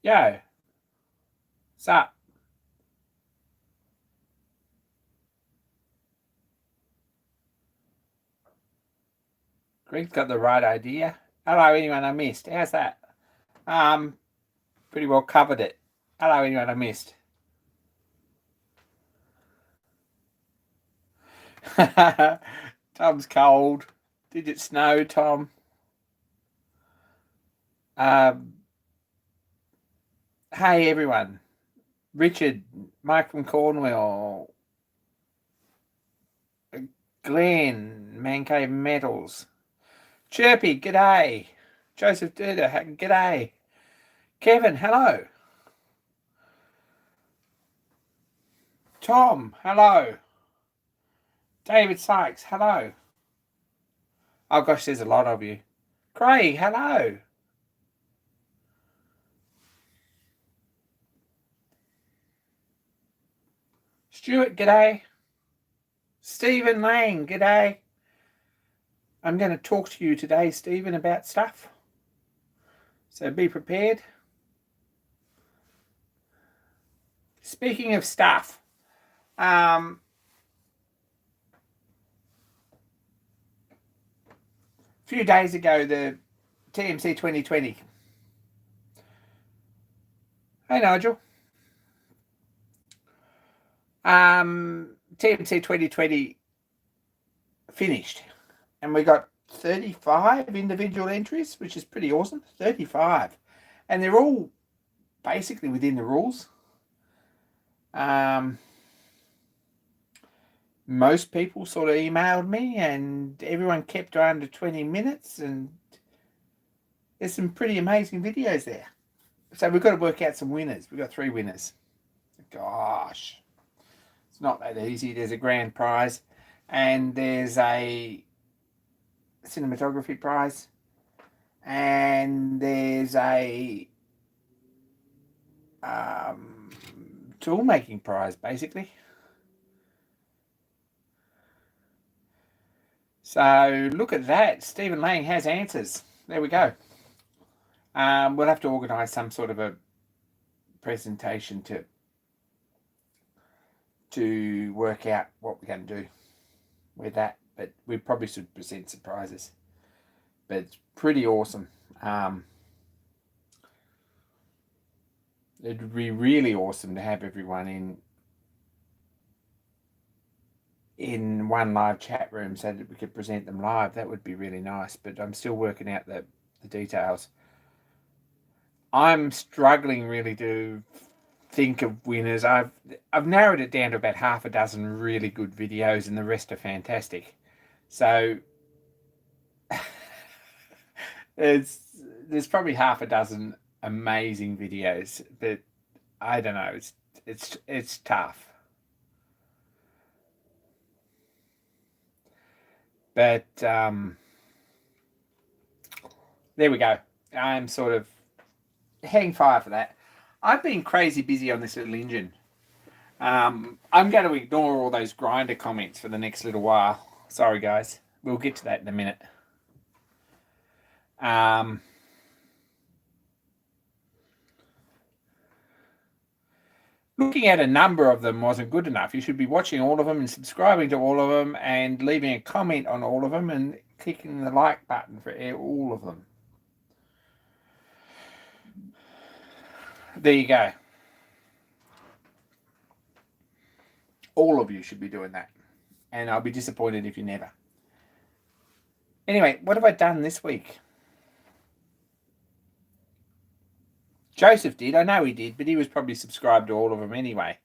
Yo, what's up? Greg's got the right idea. Hello, anyone I missed? How's that? Um, Pretty well covered it. Hello, anyone I missed? Tom's cold. Did it snow, Tom? Um, hey, everyone. Richard, Mike from Cornwall, Glenn, Man Cave Metals, Chirpy, g'day. Joseph Duda, g'day. Kevin, hello. Tom, hello. David Sykes, hello. Oh gosh, there's a lot of you. Craig, hello. Stuart, g'day. Stephen Lang, g'day. I'm going to talk to you today, Stephen, about stuff. So be prepared. Speaking of stuff, a few days ago, the TMC 2020. Hey, Nigel. TMC 2020 finished, and we got 35 individual entries, which is pretty awesome. 35, and they're all basically within the rules. Most people sort of emailed me, and everyone kept under 20 minutes, and there's some pretty amazing videos there. So we've got to work out some winners. We've got 3 winners. Gosh, it's not that easy. There's a grand prize, and there's a cinematography prize, and there's a tool making prize, basically. So look at that. Stephen Lang has answers. There we go. We'll have to organise some sort of a presentation to work out what we're going to do with that. But we probably should present surprises. But it's pretty awesome. It'd be really awesome to have everyone in one live chat room so that we could present them live. That would be really nice. But I'm still working out the details. I'm struggling really to think of winners. I've narrowed it down to about half a dozen really good videos, and the rest are fantastic. So there's probably half a dozen amazing videos, but I don't know. It's tough. But there we go. I'm sort of hang fire for that. I've been crazy busy on this little engine. I'm going to ignore all those grinder comments for the next little while. Sorry, guys. We'll get to that in a minute. Looking at a number of them wasn't good enough. You should be watching all of them and subscribing to all of them and leaving a comment on all of them and clicking the like button for all of them. There you go. All of you should be doing that. And I'll be disappointed if you never. Anyway, what have I done this week? Joseph did. I know he did, but he was probably subscribed to all of them anyway.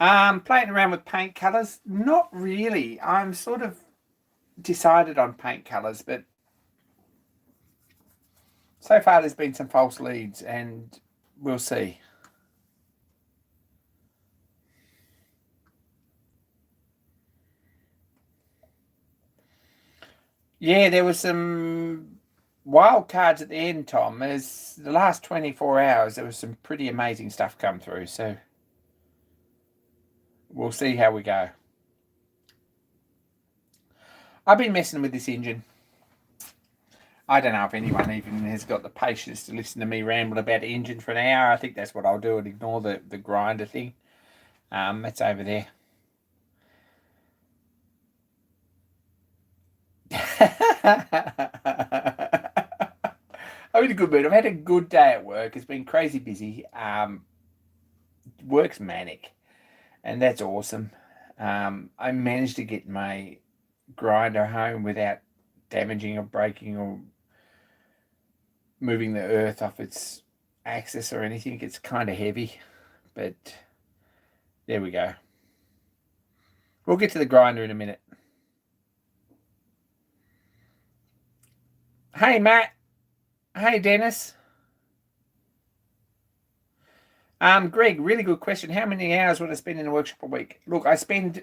Playing around with paint colours? Not really. I'm sort of decided on paint colours, but So far there's been some false leads, and we'll see. Yeah, there was some wild cards at the end, Tom. There's the last 24 hours, there was some pretty amazing stuff come through, so we'll see how we go. I've been messing with this engine. I don't know if anyone even has got the patience to listen to me ramble about the engine for an hour. I think that's what I'll do and ignore the grinder thing. That's over there. I'm in a good mood. I've had a good day at work. It's been crazy busy. Work's manic, and that's awesome. I managed to get my grinder home without damaging or breaking or moving the earth off its axis or anything. It's kind of heavy, but there we go. We'll get to the grinder in a minute. Hey, Matt. Hey, Dennis. Greg, really good question. How many hours would I spend in the workshop a week? Look, I spend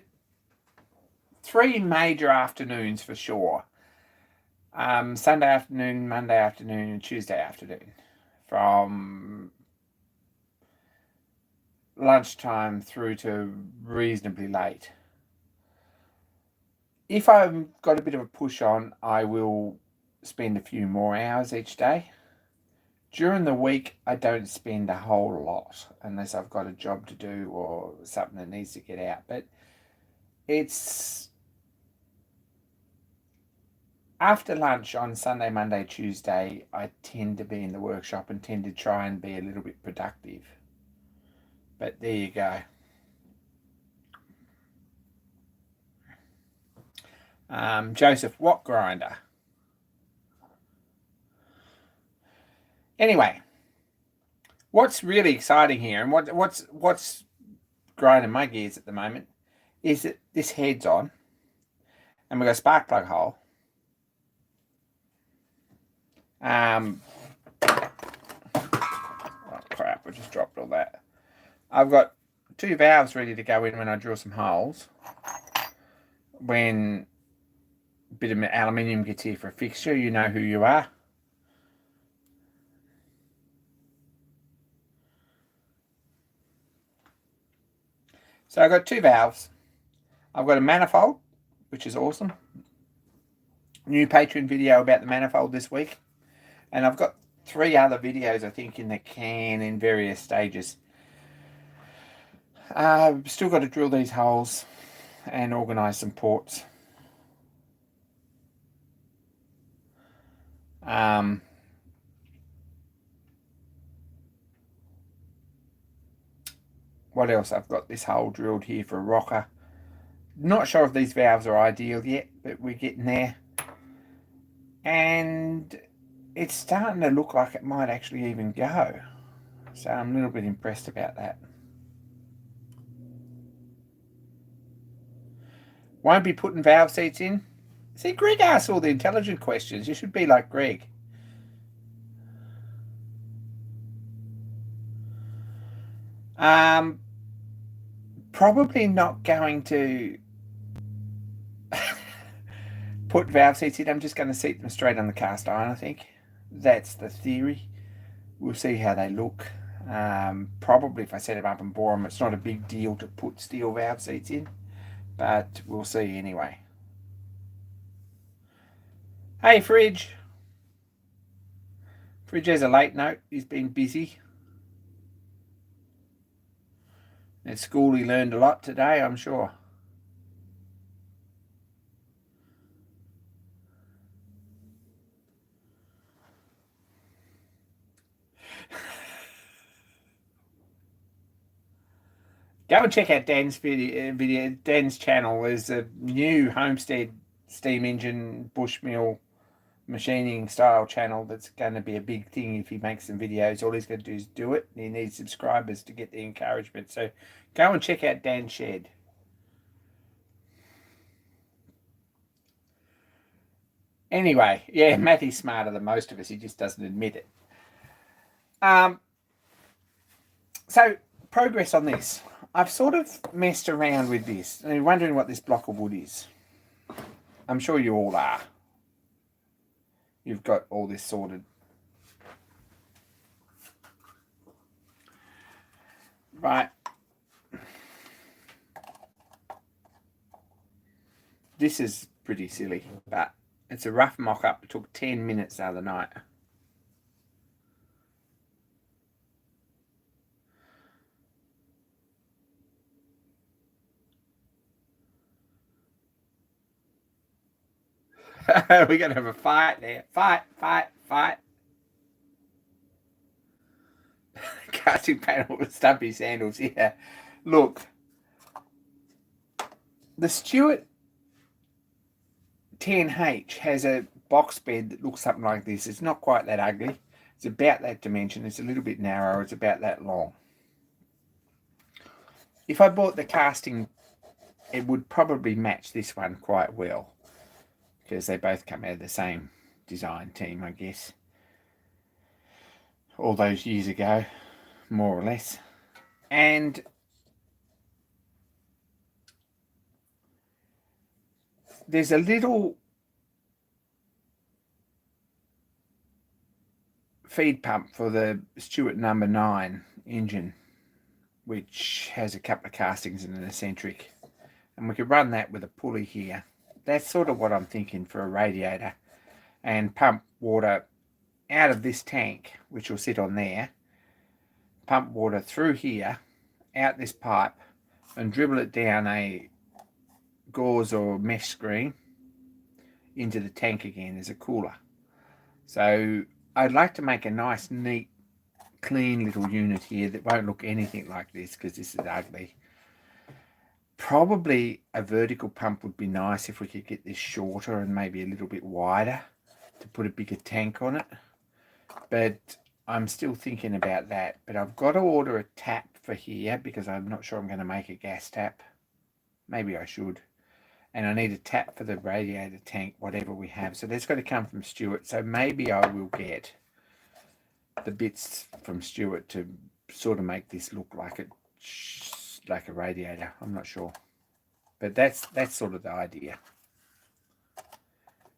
3 major afternoons for sure. Sunday afternoon, Monday afternoon, and Tuesday afternoon. From lunchtime through to reasonably late. If I've got a bit of a push on, I will spend a few more hours each day. During the week, I don't spend a whole lot unless I've got a job to do or something that needs to get out. But it's after lunch on Sunday, Monday, Tuesday, I tend to be in the workshop and tend to try and be a little bit productive. But there you go. Joseph, what grinder? Anyway, what's really exciting here, and what's grinding my gears at the moment, is that this head's on, and we've got a spark plug hole. Oh crap! I just dropped all that. I've got 2 valves ready to go in when I drill some holes. When a bit of aluminium gets here for a fixture, you know who you are. So I've got 2 valves. I've got a manifold, which is awesome. New Patreon video about the manifold this week. And I've got 3 other videos, I think, in the can in various stages. I've still got to drill these holes and organise some ports. What else? I've got this hole drilled here for a rocker. Not sure if these valves are ideal yet, but we're getting there. And it's starting to look like it might actually even go. So I'm a little bit impressed about that. Won't be putting valve seats in. See, Greg asks all the intelligent questions. You should be like Greg. Probably not going to put valve seats in. I'm just going to seat them straight on the cast iron, I think. That's the theory. We'll see how they look. Probably if I set them up and bore them, it's not a big deal to put steel valve seats in. But we'll see anyway. Hey, Fridge. Fridge has a late note. He's been busy. At school he learned a lot today, I'm sure. Go and check out Dan's video. Dan's channel. There's a new homestead steam engine bushmill machining style channel that's going to be a big thing if he makes some videos. All he's going to do is do it. He needs subscribers to get the encouragement. So go and check out Dan's shed. Anyway, yeah, Matty's smarter than most of us. He just doesn't admit it. So, progress on this. I've sort of messed around with this and you're wondering what this block of wood is. I'm sure you all are. You've got all this sorted. Right. This is pretty silly, but it's a rough mock-up. It took 10 minutes the other night. We're going to have a fight there. Fight. Casting panel with stumpy sandals. Yeah. Look. The Stewart 10H has a box bed that looks something like this. It's not quite that ugly. It's about that dimension. It's a little bit narrower. It's about that long. If I bought the casting, it would probably match this one quite well because they both come out of the same design team, I guess. All those years ago, more or less. And there's a little feed pump for the Stewart number 9 engine, which has a couple of castings and an eccentric. And we could run that with a pulley here. That's sort of what I'm thinking for a radiator. And pump water out of this tank, which will sit on there. Pump water through here, out this pipe, and dribble it down a gauze or mesh screen into the tank again as a cooler. So I'd like to make a nice, neat, clean little unit here that won't look anything like this because this is ugly. Probably a vertical pump would be nice if we could get this shorter and maybe a little bit wider to put a bigger tank on it. But I'm still thinking about that. But I've got to order a tap for here because I'm not sure I'm going to make a gas tap. Maybe I should. And I need a tap for the radiator tank, whatever we have. So that's got to come from Stewart. So maybe I will get the bits from Stewart to sort of make this look like a radiator. I'm not sure. But that's sort of the idea.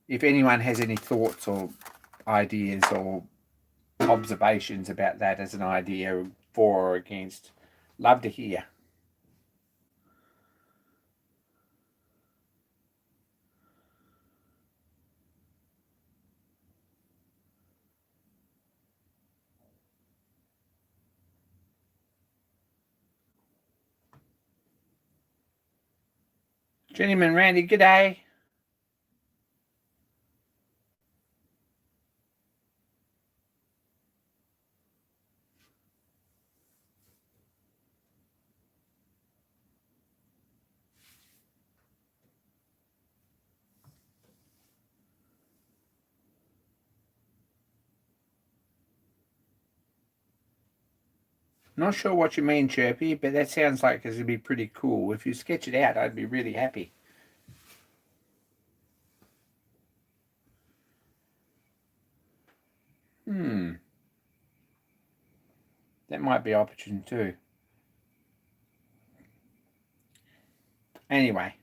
If anyone has any thoughts or ideas or observations about that as an idea for or against, love to hear. Gentleman Randy, g'day. Not sure what you mean, Chirpy, but that sounds like it'd be pretty cool. If you sketch it out, I'd be really happy. That might be option too. Anyway,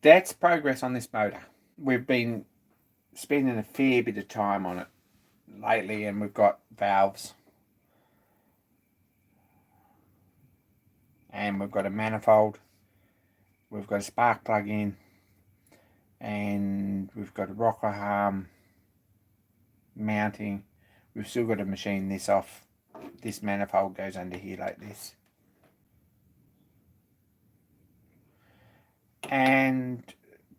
that's progress on this motor. We've been spending a fair bit of time on it lately, and we've got valves. And we've got a manifold. We've got a spark plug in. And we've got a rocker arm mounting. We've still got to machine this off. This manifold goes under here like this. And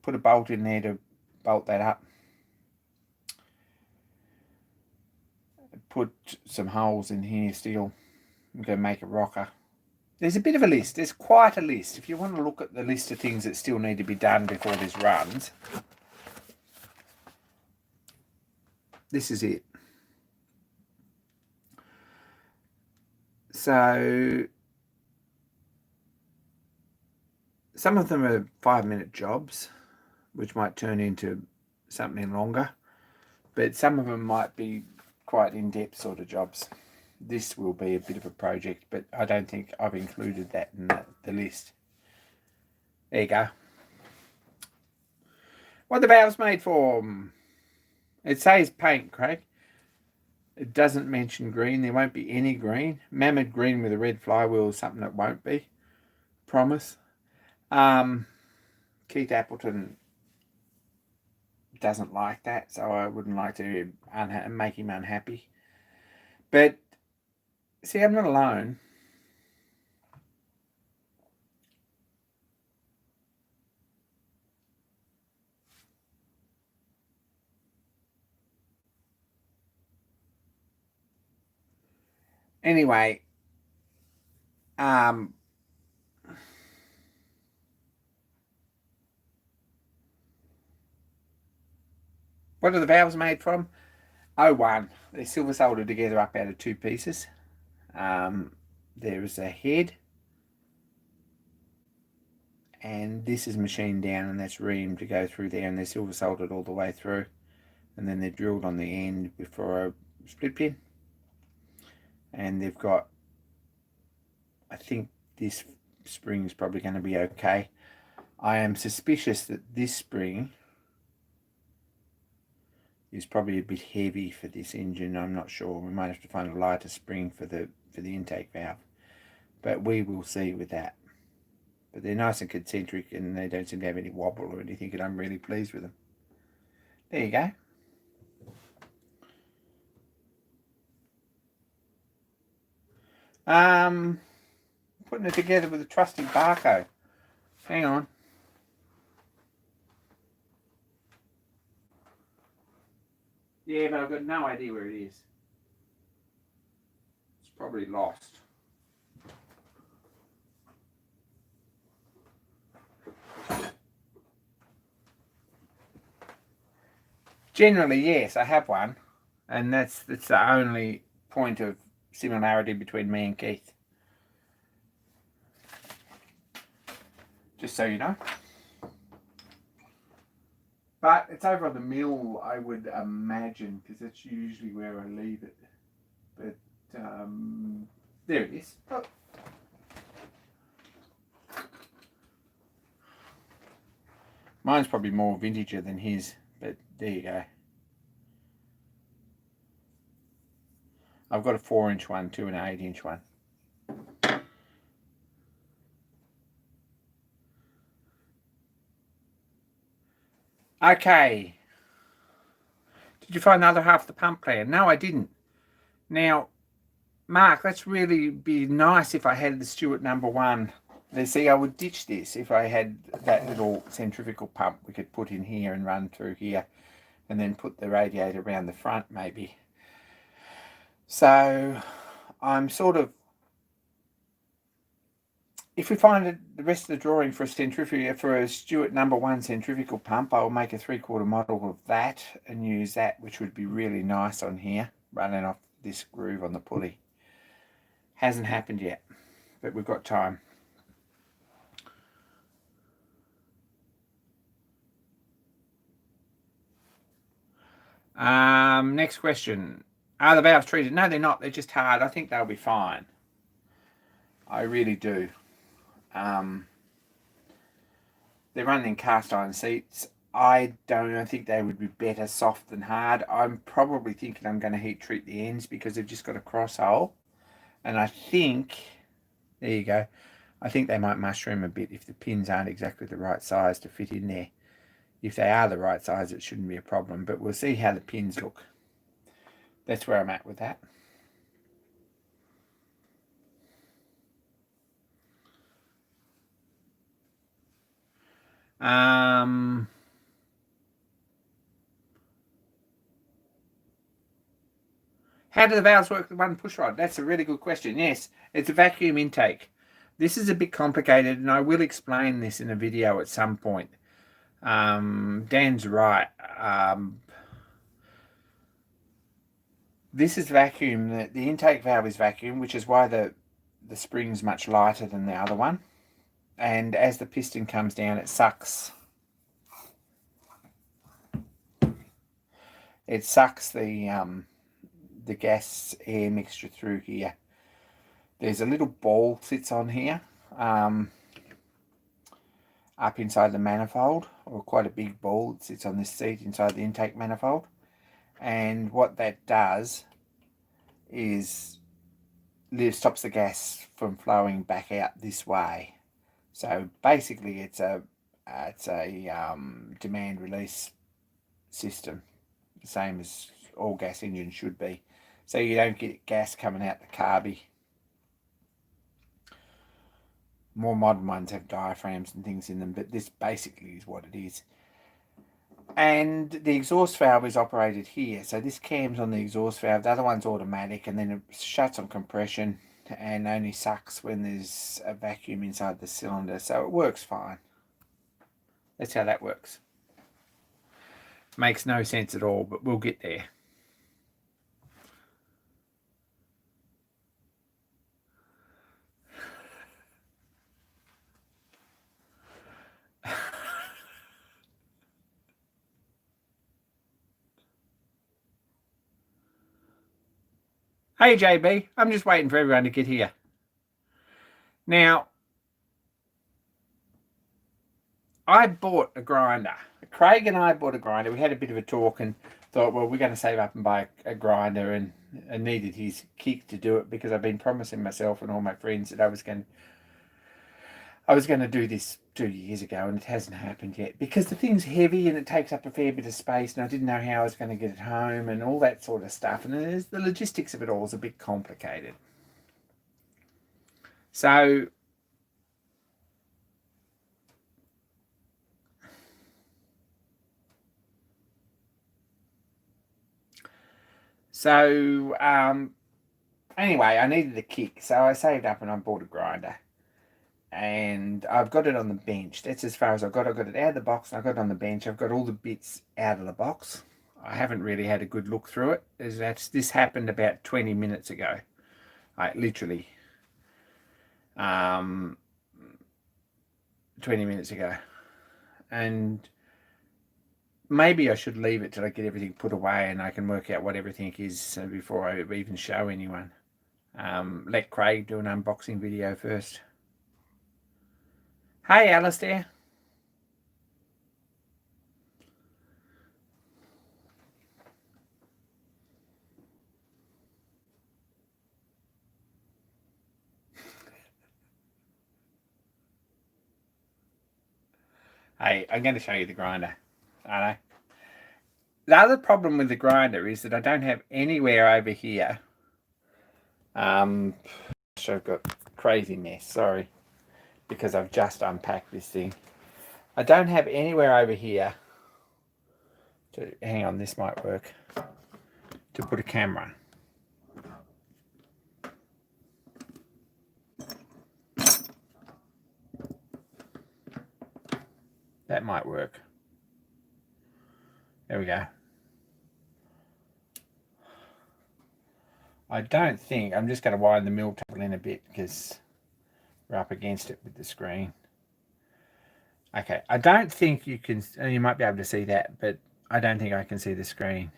put a bolt in there to bolt that up. Put some holes in here still. I'm going to make a rocker. There's a bit of a list. There's quite a list. If you want to look at the list of things that still need to be done before this runs, this is it. So some of them are 5-minute jobs, which might turn into something longer. But some of them might be quite in-depth sort of jobs. This will be a bit of a project, but I don't think I've included that in the list. There you go. What are the valves made for? It says paint, Craig. It doesn't mention green. There won't be any green. Mammoth green with a red flywheel is something that won't be. Promise. Keith Appleton doesn't like that, so I wouldn't like to make him unhappy. But, see, I'm not alone. Anyway, what are the valves made from? O1. They're silver soldered together up out of two pieces. There is a head, and this is machined down, and that's reamed to go through there, and they're silver soldered all the way through, and then they're drilled on the end for a split pin. And they've got, I think this spring is probably going to be okay. I am suspicious that this spring is probably a bit heavy for this engine. I'm not sure. We might have to find a lighter spring for the intake valve, but we will see with that. But they're nice and concentric, and they don't seem to have any wobble or anything, and I'm really pleased with them. There you go. Putting it together with a trusty Barco. Hang on. Yeah, but I've got no idea where it is. It's probably lost. Generally, yes, I have one, and that's the only point of similarity between me and Keith. Just so you know. But it's over on the mill, I would imagine, because that's usually where I leave it. But there it is. Oh. Mine's probably more vintager than his, but there you go. I've got a 4-inch one too, and an 8-inch one. Okay. Did you find the other half of the pump plan? No, I didn't. Now, Mark, that's really be nice if I had the Stewart number 1. You see, I would ditch this if I had that little centrifugal pump we could put in here and run through here, and then put the radiator around the front maybe. So I'm sort of, if we find the rest of the drawing for a Stewart number 1 centrifugal pump, I'll make a 3/4 model of that and use that, which would be really nice on here, running off this groove on the pulley. Hasn't happened yet, but we've got time. Next question. Are the valves treated? No, they're not. They're just hard. I think they'll be fine. I really do. They're running cast iron seats. I think they would be better soft than hard. I'm probably thinking I'm going to heat treat the ends because they've just got a cross hole. And I think, there you go, I think they might mushroom a bit if the pins aren't exactly the right size to fit in there. If they are the right size, it shouldn't be a problem, but we'll see how the pins look. That's where I'm at with that. How do the valves work with one push rod? That's a really good question. Yes, it's a vacuum intake. This is a bit complicated, and I will explain this in a video at some point. Dan's right. This is vacuum. The intake valve is vacuum, which is why the spring's much lighter than the other one. And as the piston comes down, it sucks It sucks the gas air mixture through here. There's a little ball sits on here, up inside the manifold, or quite a big ball that sits on this seat inside the intake manifold. And what that does is stops the gas from flowing back out this way. So basically, it's a demand release system, the same as all gas engines should be. So you don't get gas coming out the carby. More modern ones have diaphragms and things in them, but this basically is what it is. And the exhaust valve is operated here. So this cam's on the exhaust valve. The other one's automatic, and then it shuts on compression and only sucks when there's a vacuum inside the cylinder. So it works fine. That's how that works. Makes no sense at all, but we'll get there. Hey JB, I'm just waiting for everyone to get here. Now, I bought a grinder. Craig and I bought a grinder. We had a bit of a talk and thought, well, we're going to save up and buy a grinder, and I needed his kick to do it because I've been promising myself and all my friends that I was going to do this 2 years ago, and it hasn't happened yet because the thing's heavy and it takes up a fair bit of space, and I didn't know how I was going to get it home and all that sort of stuff. And the logistics of it all is a bit complicated. So anyway, I needed a kick, so I saved up and I bought a grinder. And I've got it on the bench. That's as far as I've got. I've got it out of the box and I've got it on the bench. I've got all the bits out of the box. I haven't really had a good look through it. This happened about 20 minutes ago. Literally 20 minutes ago. And maybe I should leave it till I get everything put away and I can work out what everything is before I even show anyone. Let Craig do an unboxing video first. Hey, Alistair. Hey, I'm going to show you the grinder. I know. The other problem with the grinder is that I don't have anywhere over here. So I've got a crazy mess, sorry, because I've just unpacked this thing. I don't have anywhere over here hang on, this might work, to put a camera. That might work. There we go. I don't think, I'm just going to widen the mill table in a bit because we're up against it with the screen. Okay, I don't think you can, you might be able to see that, but I don't think I can see the screen.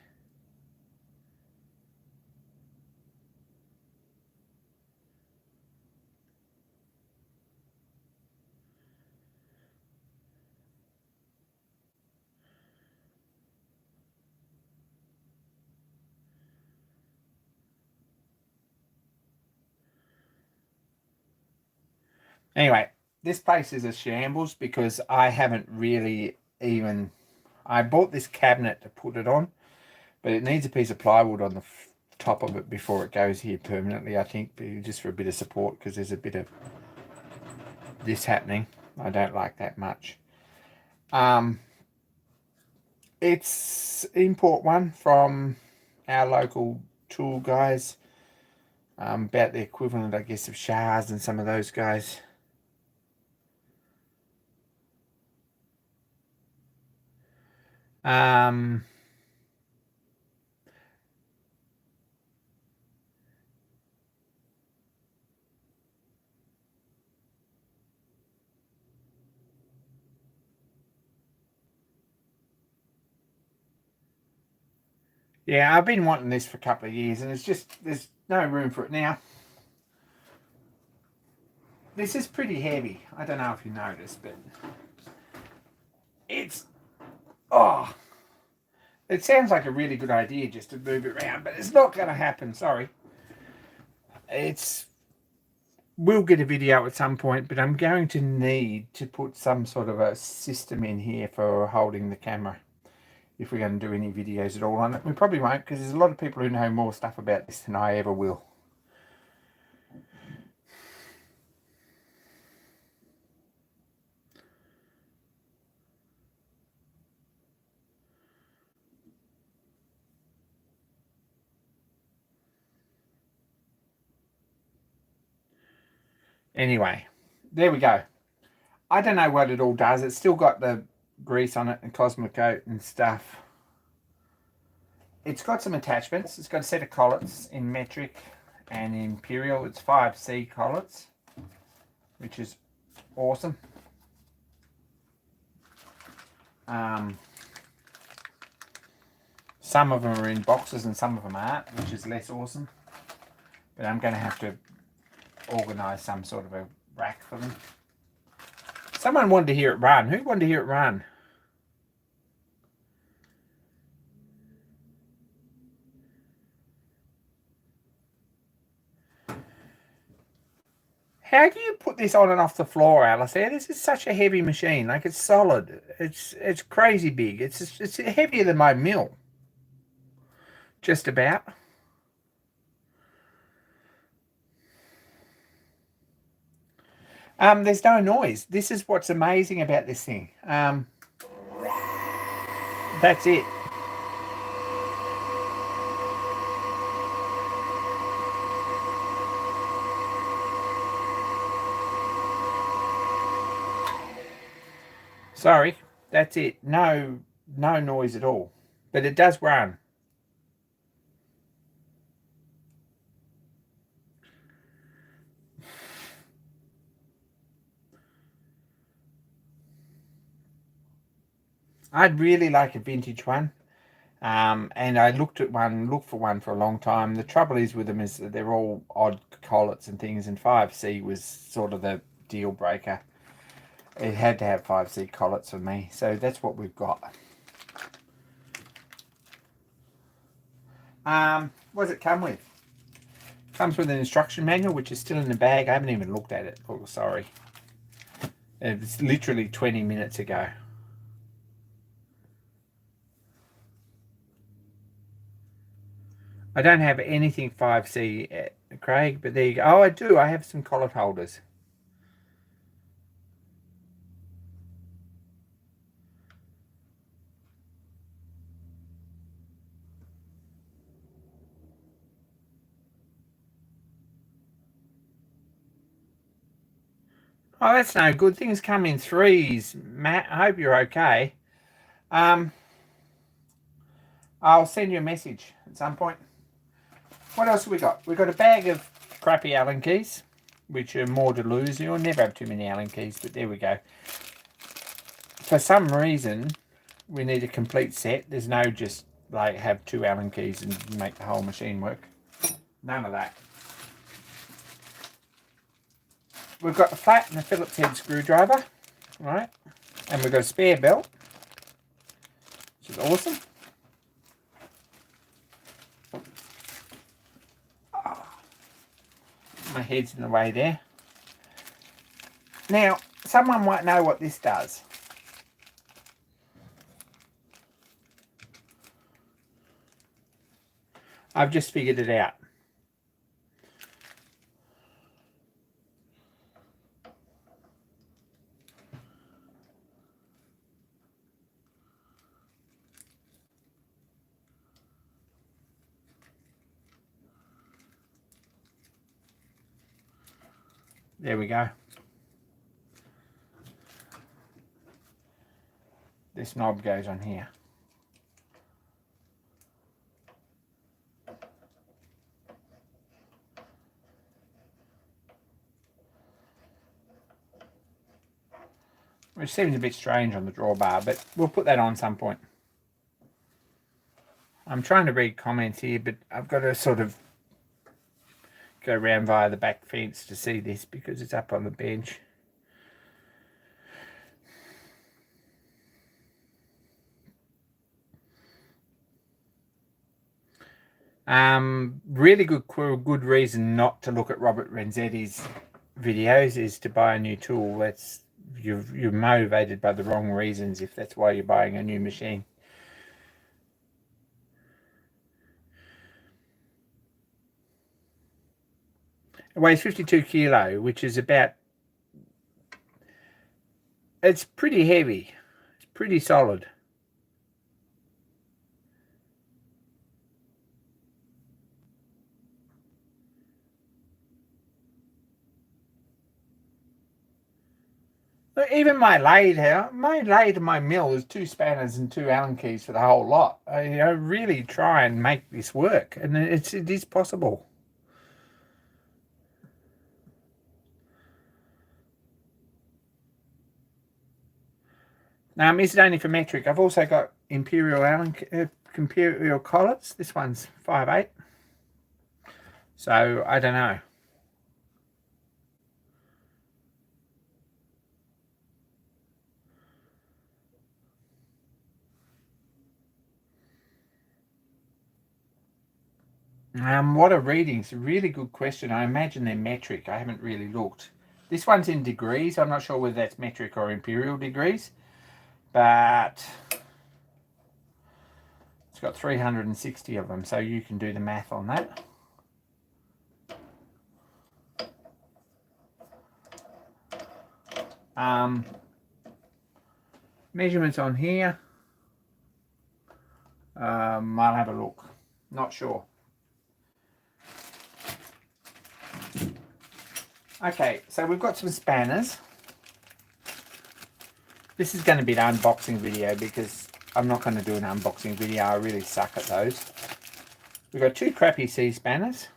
Anyway, this place is a shambles because I haven't really even... I bought this cabinet to put it on, but it needs a piece of plywood on the top of it before it goes here permanently, I think, just for a bit of support because there's a bit of this happening. I don't like that much. It's import one from our local tool guys, about the equivalent, I guess, of Shars and some of those guys. Yeah, I've been wanting this for a couple of years, and it's just, there's no room for it now. This is pretty heavy. I don't know if you noticed, but it's, oh, it sounds like a really good idea just to move it around, but it's not going to happen, sorry. We'll get a video at some point, but I'm going to need to put some sort of a system in here for holding the camera if we're going to do any videos at all on it. We probably won't, because there's a lot of people who know more stuff about this than I ever will. Anyway, there we go. I don't know what it all does. It's still got the grease on it and Cosmic Coat and stuff. It's got some attachments. It's got a set of collets in metric and imperial. It's 5C collets, which is awesome. Some of them are in boxes and some of them aren't, which is less awesome. But I'm going to have to organise some sort of a rack for them. Someone wanted to hear it run. Who wanted to hear it run? How do you put this on and off the floor, Alistair? This is such a heavy machine. Like, it's solid. It's crazy big. It's heavier than my mill. Just about. There's no noise. This is what's amazing about this thing. That's it. Sorry, that's it. No noise at all. But it does run. I'd really like a vintage one. And I looked for one for a long time. The trouble is with them is that they're all odd collets and things, and 5C was sort of the deal breaker. It had to have 5C collets for me, so that's what we've got. What does it come with? Comes with an instruction manual, which is still in the bag. I haven't even looked at it. Oh, sorry. It's literally 20 minutes ago. I don't have anything 5C, Craig, but there you go. Oh, I do. I have some collet holders. Oh, that's no good. Things come in threes. Matt, I hope you're okay. I'll send you a message at some point. What else have we got? We've got a bag of crappy Allen keys, which are more to lose. You'll never have too many Allen keys, but there we go. For some reason, we need a complete set. There's no just like have 2 Allen keys and make the whole machine work. None of that. We've got a flat and a Phillips head screwdriver, right? And we've got a spare belt, which is awesome. Oh, my head's in the way there. Now, someone might know what this does. I've just figured it out. There we go. This knob goes on here. Which seems a bit strange on the drawbar, but we'll put that on some point. I'm trying to read comments here, but I've got to sort of go around via the back fence to see this because it's up on the bench. Really good reason not to look at Robert Renzetti's videos is to buy a new tool. That's you're motivated by the wrong reasons if that's why you're buying a new machine. It weighs 52 kilo, which is about, it's pretty heavy. It's pretty solid. Even my lathe here, my mill is 2 spanners and 2 Allen keys for the whole lot. I really try and make this work, and it is possible. Is it only for metric? I've also got Imperial Imperial collets. This one's 5/8. So I don't know. What are readings? A really good question. I imagine they're metric. I haven't really looked. This one's in degrees. I'm not sure whether that's metric or imperial degrees, but it's got 360 of them, so you can do the math on that. Measurements on here. I'll have a look. Not sure. Okay, so we've got some spanners. This is going to be an unboxing video because I'm not going to do an unboxing video. I really suck at those. We've got 2 crappy C spanners,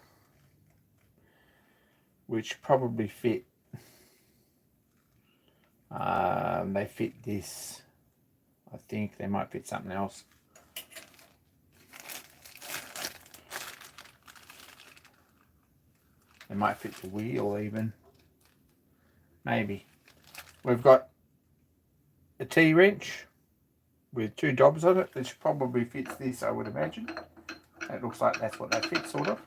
which probably fit. They fit this. I think they might fit something else. They might fit the wheel even. Maybe. We've got a T-wrench with 2 dobs on it, which probably fits this, I would imagine. It looks like that's what they fit, sort of.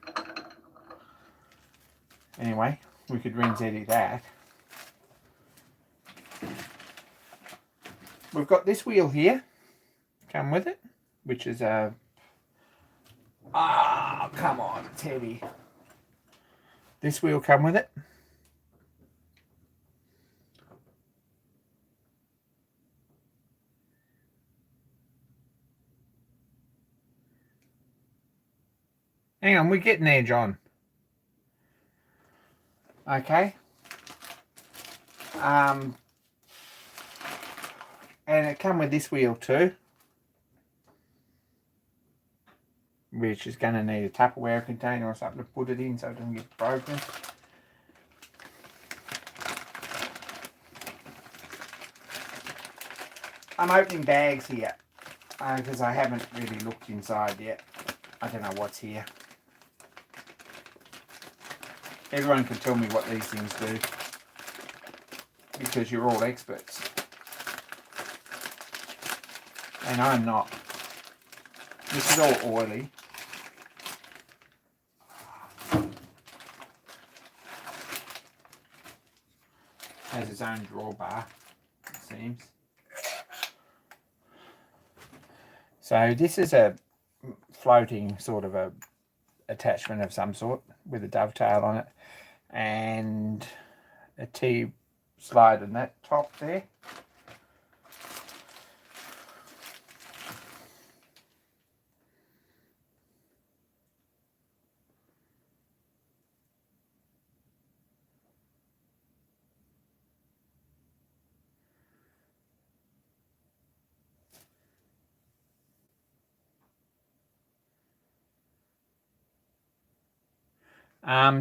Anyway, we could Renzetti that. We've got this wheel here, come with it, which is a... Ah, come on, it's heavy. This wheel come with it. Hang on, we're getting there, John. Okay. And it come with this wheel too, which is going to need a Tupperware container or something to put it in so it doesn't get broken. I'm opening bags here because I haven't really looked inside yet. I don't know what's here. Everyone can tell me what these things do because you're all experts. And I'm not. This is all oily. Has its own drawbar, it seems. So this is a floating sort of a attachment of some sort with a dovetail on it and a T slide in that top there.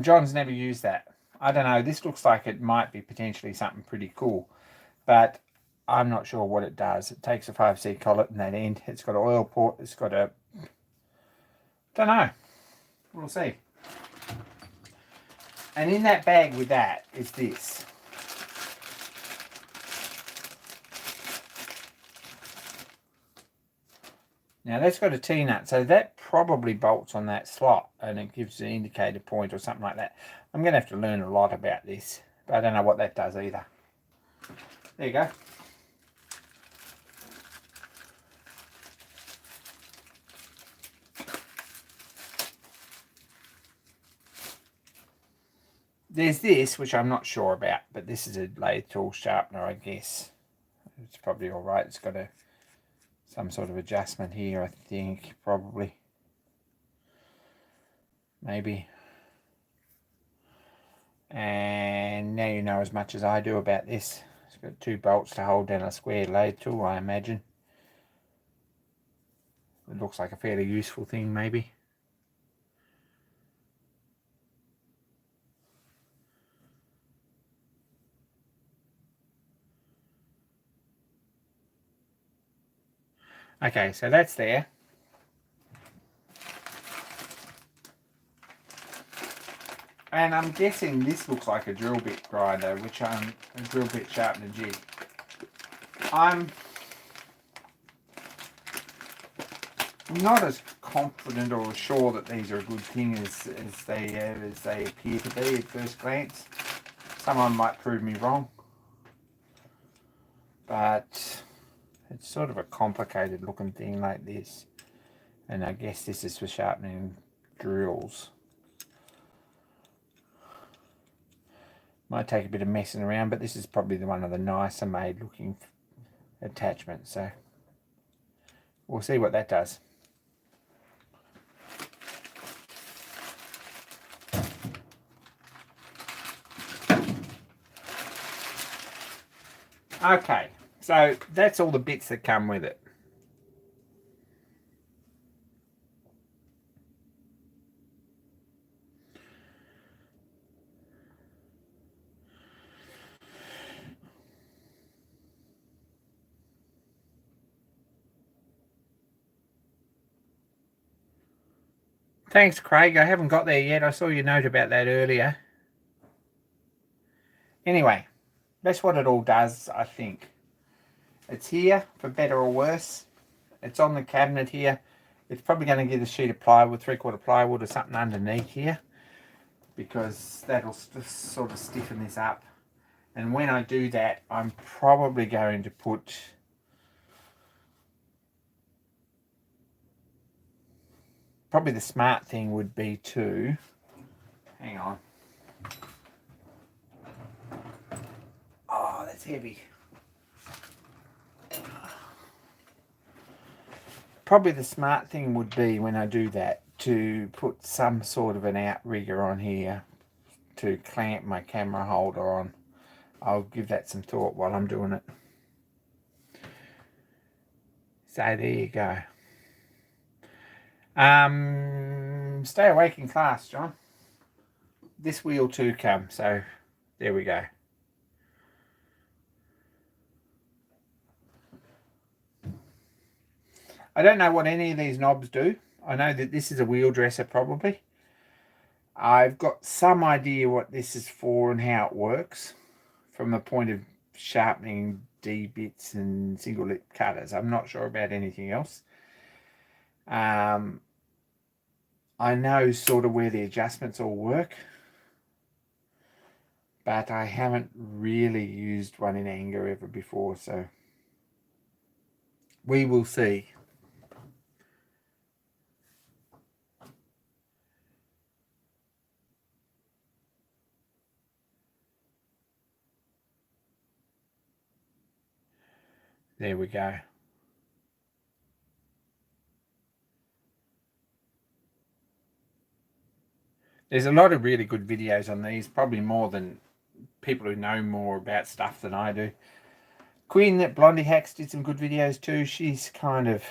John's never used that. I don't know, this looks like it might be potentially something pretty cool, but I'm not sure what it does. It takes a 5C collet in that end. It's got an oil port, it's got a Don't know. We'll see. And in that bag with that is this. Now that's got a T-nut, so that probably bolts on that slot and it gives the indicator point or something like that. I'm going to have to learn a lot about this, but I don't know what that does either. There you go. There's this, which I'm not sure about, but this is a lathe tool sharpener, I guess. It's probably all right. It's got some sort of adjustment here, I think, probably. Maybe. And now you know as much as I do about this. It's got 2 bolts to hold down a square lathe tool, I imagine. It looks like a fairly useful thing, maybe. Okay, so that's there. And I'm guessing this looks like a drill bit grinder, which I'm a drill bit sharpener jig. I'm not as confident or sure that these are a good thing as they appear to be at first glance. Someone might prove me wrong, but it's sort of a complicated looking thing like this, and I guess this is for sharpening drills. Might take a bit of messing around, but this is probably one of the nicer made looking attachments, so we'll see what that does. Okay, so that's all the bits that come with it. Thanks, Craig. I haven't got there yet. I saw your note about that earlier. Anyway, that's what it all does, I think. It's here, for better or worse. It's on the cabinet here. It's probably going to get a sheet of plywood, 3/4 plywood or something underneath here, because that'll sort of stiffen this up. And when I do that, I'm probably going to put probably the smart thing would be to, hang on. Oh, that's heavy. Probably the smart thing would be when I do that to put some sort of an outrigger on here to clamp my camera holder on. I'll give that some thought while I'm doing it. So there you go. Stay awake in class, John. This wheel too come, so there we go. I don't know what any of these knobs do. I know that this is a wheel dresser probably. I've got some idea what this is for and how it works from the point of sharpening D bits and single lip cutters. I'm not sure about anything else. I know sort of where the adjustments all work, but I haven't really used one in anger ever before, so we will see. There we go. There's a lot of really good videos on these, probably more than people who know more about stuff than I do. Quinn at Blondie Hacks did some good videos too. She's kind of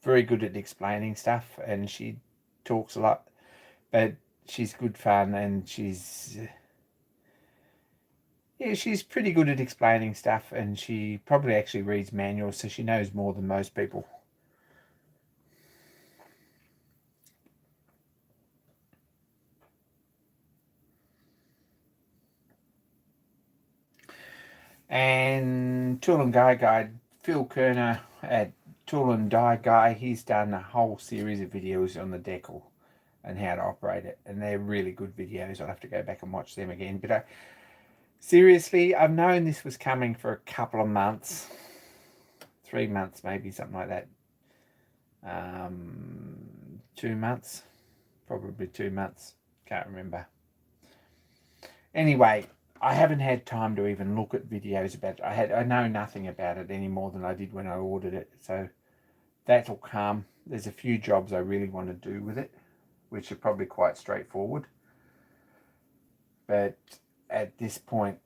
very good at explaining stuff and she talks a lot, but she's good fun and she's pretty good at explaining stuff, and she probably actually reads manuals, so she knows more than most people. And Tool and Die Guy, Phil Kerner at Tool and Die Guy, he's done a whole series of videos on the decal and how to operate it, and they're really good videos. I'll have to go back and watch them again. But seriously, I've known this was coming for a couple of months, 3 months maybe, something like that. 2 months, probably 2 months, can't remember. Anyway, I haven't had time to even look at videos about it. I know nothing about it any more than I did when I ordered it, so that'll come. There's a few jobs I really want to do with it, which are probably quite straightforward, but at this point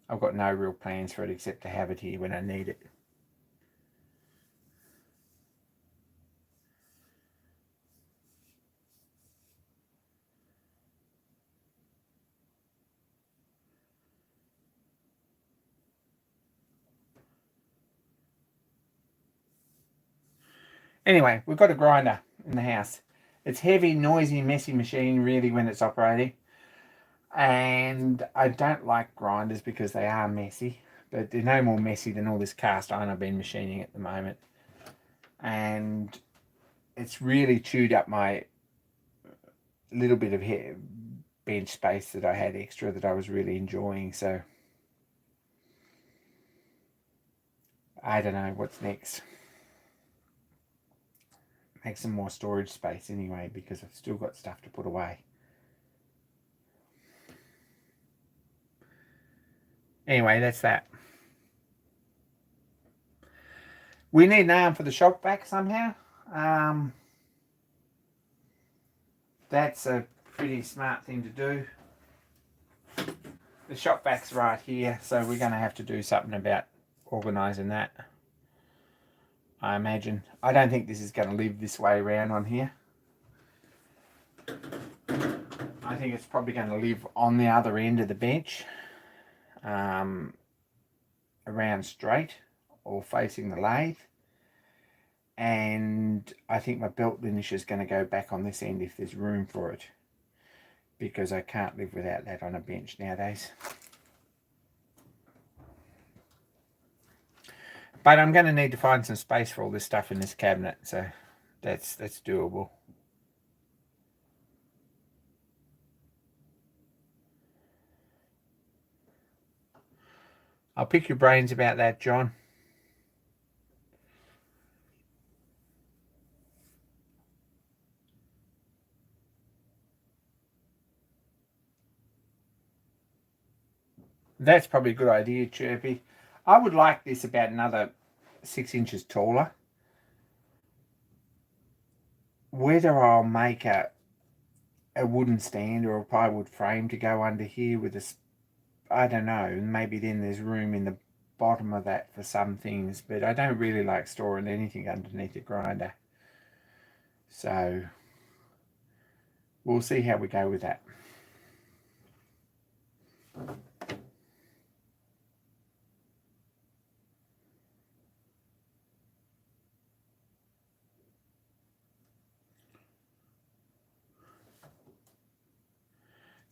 I've got no real plans for it except to have it here when I need it. Anyway, we've got a grinder in the house. It's heavy, noisy, messy machine really when it's operating. And I don't like grinders because they are messy, but they're no more messy than all this cast iron I've been machining at the moment. And it's really chewed up my little bit of bench space that I had extra that I was really enjoying. So I don't know what's next. Make some more storage space anyway, because I've still got stuff to put away. Anyway, that's that. We need an arm for the shock vac somehow. That's a pretty smart thing to do. The shock vac's right here, so we're going to have to do something about organising that, I imagine. I don't think this is going to live this way around on here. I think it's probably going to live on the other end of the bench, around straight or facing the lathe. And I think my belt linisher is going to go back on this end if there's room for it, because I can't live without that on a bench nowadays. But I'm going to need to find some space for all this stuff in this cabinet, so that's doable. I'll pick your brains about that, John. That's probably a good idea, Chirpy. I would like this about another 6 inches taller. Whether I'll make a wooden stand or a plywood frame to go under here with a, I don't know, maybe then there's room in the bottom of that for some things, but I don't really like storing anything underneath the grinder. So we'll see how we go with that.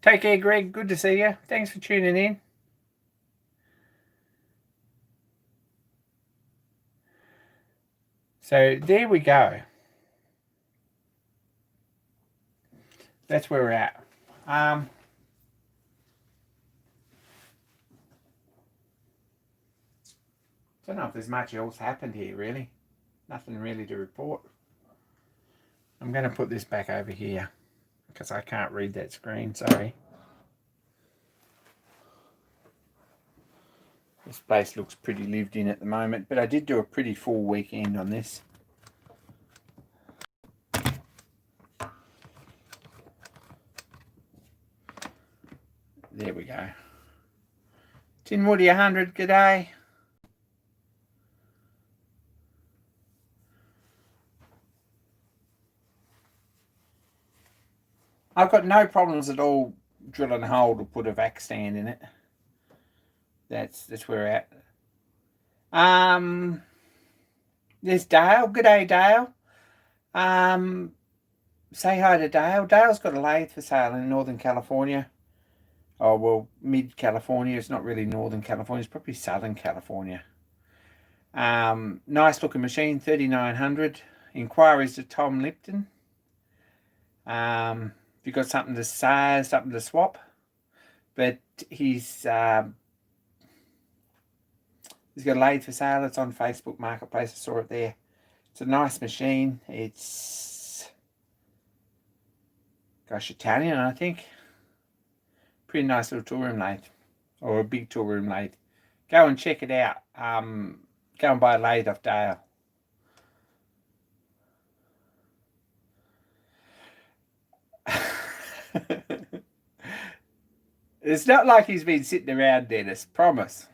Take care, Greg. Good to see you. Thanks for tuning in. So there we go. That's where we're at. Don't know if there's much else happened here, really. Nothing really to report. I'm going to put this back over here because I can't read that screen, sorry. This place looks pretty lived in at the moment, but I did do a pretty full weekend on this. There we go. Tin Woody 100, g'day. I've got no problems at all drilling a hole to put a vac stand in it. That's where we're at. There's Dale. G'day, Dale. Say hi to Dale. Dale's got a lathe for sale in Northern California. Oh, well, mid-California. It's not really Northern California. It's probably Southern California. Nice looking machine, 3,900. Inquiries to Tom Lipton. If you've got something to say, something to swap. But he's got a lathe for sale. It's on Facebook Marketplace. I saw it there. It's a nice machine. It's, gosh, Italian, I think. Pretty nice little tool room lathe, or a big tool room lathe. Go and check it out. Go and buy a lathe off Dale. It's not like he's been sitting around, Dennis. Promise.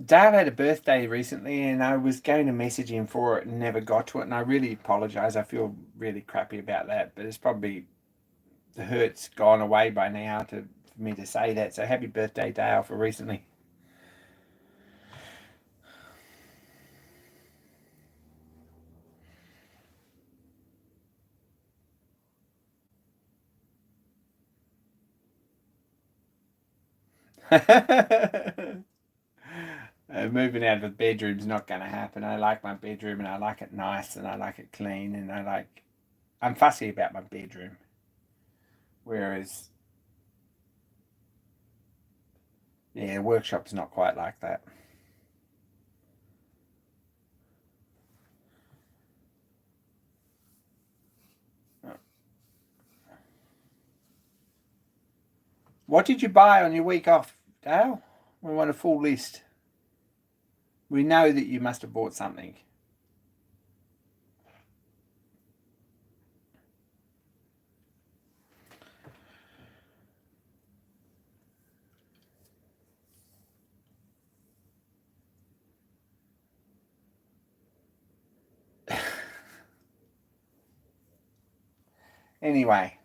Dale had a birthday recently, and I was going to message him for it and never got to it, and I really apologise. I feel really crappy about that, but it's probably the hurt's gone away by now for me to say that. So happy birthday, Dale, for recently. Moving out of the bedroom's not going to happen. I like my bedroom, and I like it nice, and I like it clean, and I'm fussy about my bedroom. Whereas, yeah, workshop's not quite like that. What did you buy on your week off, Dale? We want a full list. We know that you must have bought something. Anyway,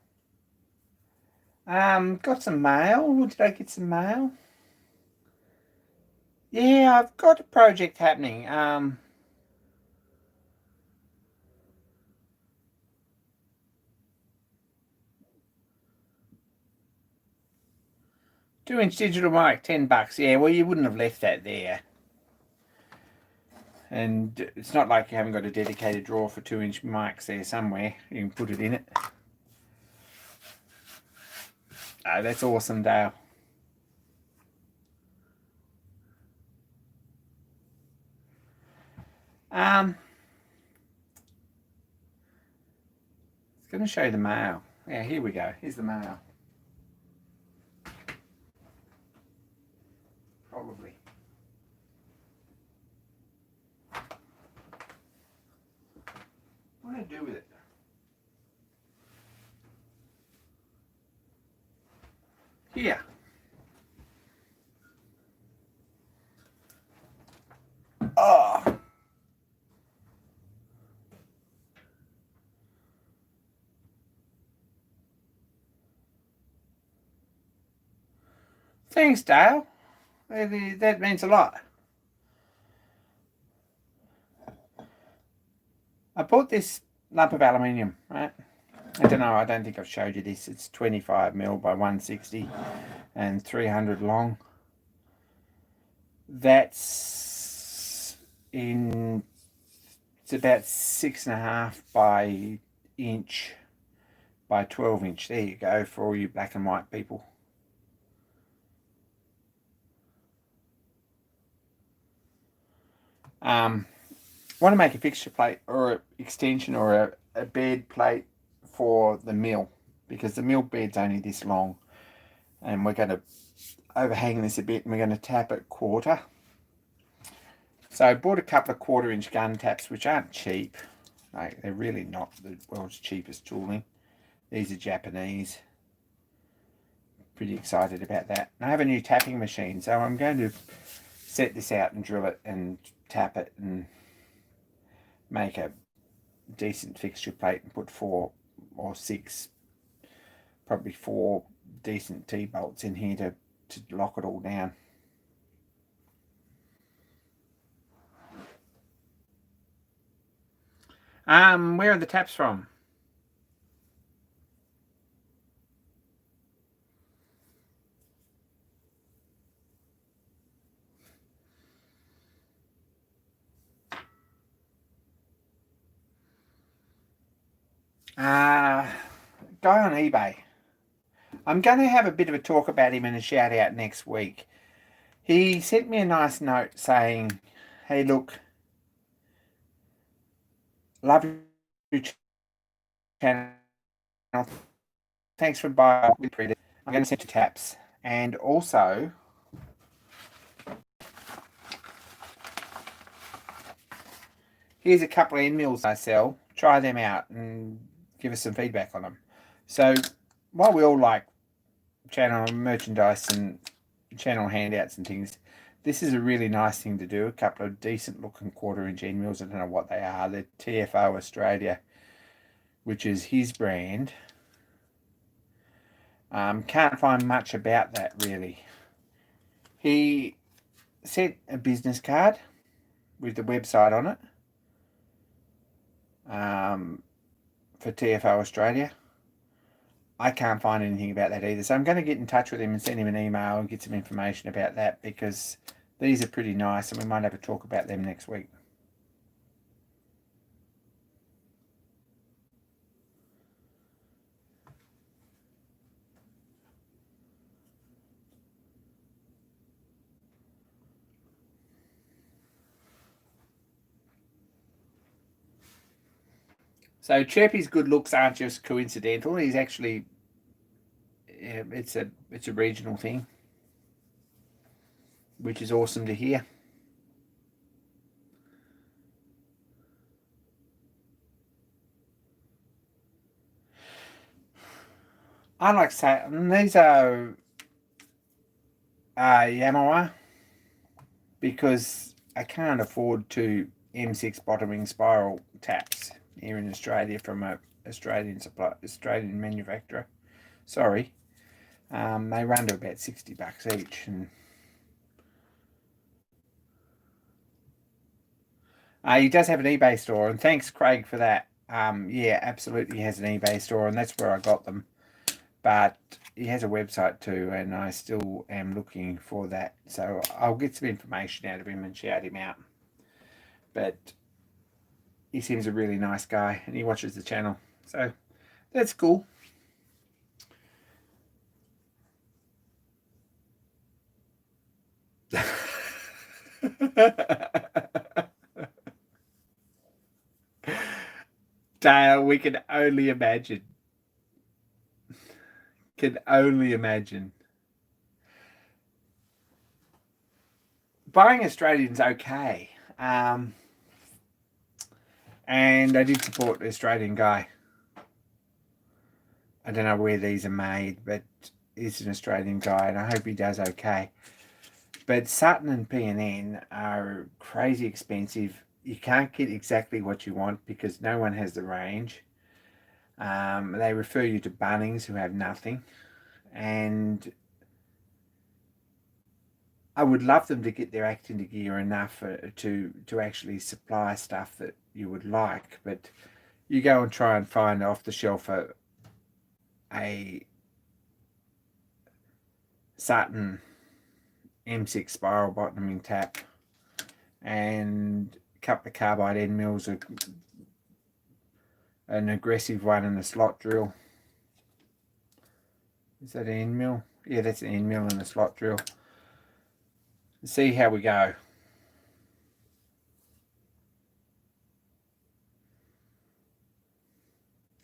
got some mail. Did I get some mail? Yeah, I've got a project happening. 2-inch digital mic, $10. Yeah, well, you wouldn't have left that there. And it's not like you haven't got a dedicated drawer for 2-inch mics there somewhere. You can put it in it. Oh, that's awesome, Dale. It's going to show you the mail. Yeah, here we go. Here's the mail. Probably. What do I do with it? Here. Oh. Thanks, Dale. That means a lot. I bought this lump of aluminium, right? I don't know, I don't think I've showed you this. It's 25mm by 160 and 300 long. It's about 6.5 by inch by 12-inch. There you go for all you black and white people. Want to make a fixture plate or an extension or a bed plate for the mill, because the mill bed's only this long, and we're going to overhang this a bit, and we're going to tap it quarter. So I bought a couple of 1/4-inch gun taps, which aren't cheap. Like, they're really not the world's cheapest tooling. These are Japanese. Pretty excited about that. And I have a new tapping machine, so I'm going to set this out and drill it and tap it and make a decent fixture plate and put 4 or 6, probably 4 decent T-bolts in here to lock it all down. Where are the taps from? Guy on eBay. I'm going to have a bit of a talk about him and a shout out next week. He sent me a nice note saying, hey, look, love your channel. Thanks for buying. I'm going to send you taps. And also, here's a couple of end mills I sell. Try them out and give us some feedback on them. So while we all like channel merchandise and channel handouts and things, this is a really nice thing to do. A couple of decent looking 1/4 inch end mills. I don't know what they are. They're TFO Australia, which is his brand. Can't find much about that really. He sent a business card with the website on it for TFO Australia. I can't find anything about that either. So I'm going to get in touch with him and send him an email and get some information about that, because these are pretty nice and we might have a talk about them next week. So Chirpy's good looks aren't just coincidental. He's actually, it's a regional thing, which is awesome to hear. I like to say these are Yamaha, because I can't afford 2 M6 bottoming spiral taps here in Australia from a Australian manufacturer. Sorry. They run to about $60 each, and he does have an eBay store, and thanks Craig for that. Yeah, absolutely, he has an eBay store, and that's where I got them. But he has a website too, and I still am looking for that. So I'll get some information out of him and shout him out. But he seems a really nice guy, and he watches the channel. So that's cool. Dale, we can only imagine. Can only imagine. Buying Australian's okay. And I did support the Australian guy. I don't know where these are made, but he's an Australian guy, and I hope he does okay. But Sutton and P&N are crazy expensive. You can't get exactly what you want because no one has the range. They refer you to Bunnings, who have nothing. And I would love them to get their act into gear enough to actually supply stuff that you would like. But you go and try and find off the shelf a Sutton M6 spiral bottoming tap and a couple of carbide end mills, an aggressive one, and a slot drill. Is that an end mill? Yeah, that's an end mill and a slot drill. See how we go.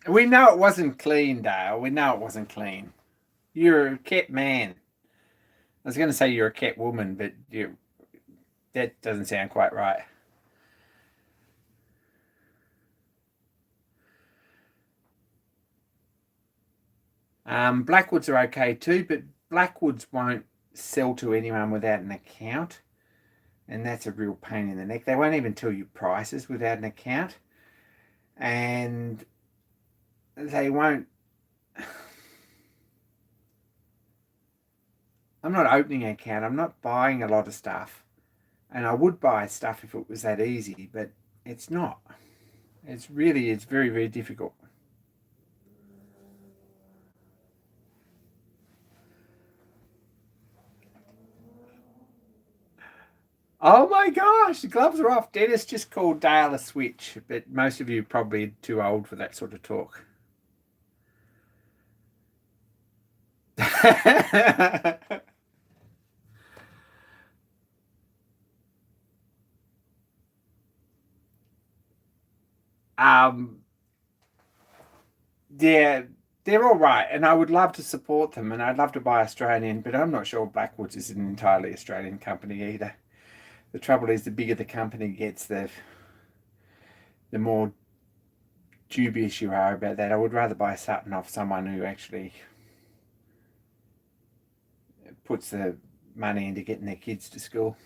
We know it wasn't clean, Dale. We know it wasn't clean. You're a cat man. I was going to say you're a cat woman, but that doesn't sound quite right. Blackwoods are okay too, but Blackwoods won't sell to anyone without an account, and that's a real pain in the neck. They won't even tell you prices without an account, and they won't I'm not opening an account. I'm not buying a lot of stuff. And I would buy stuff if it was that easy, but it's not. It's very, very difficult. Oh my gosh, the gloves are off. Dennis just called Dale a switch, but most of you are probably too old for that sort of talk. um, yeah, they're all right, and I would love to support them, and I'd love to buy Australian, but I'm not sure Blackwoods is an entirely Australian company either. The trouble is, the bigger the company gets, the more dubious you are about that. I would rather buy something off someone who actually puts the money into getting their kids to school.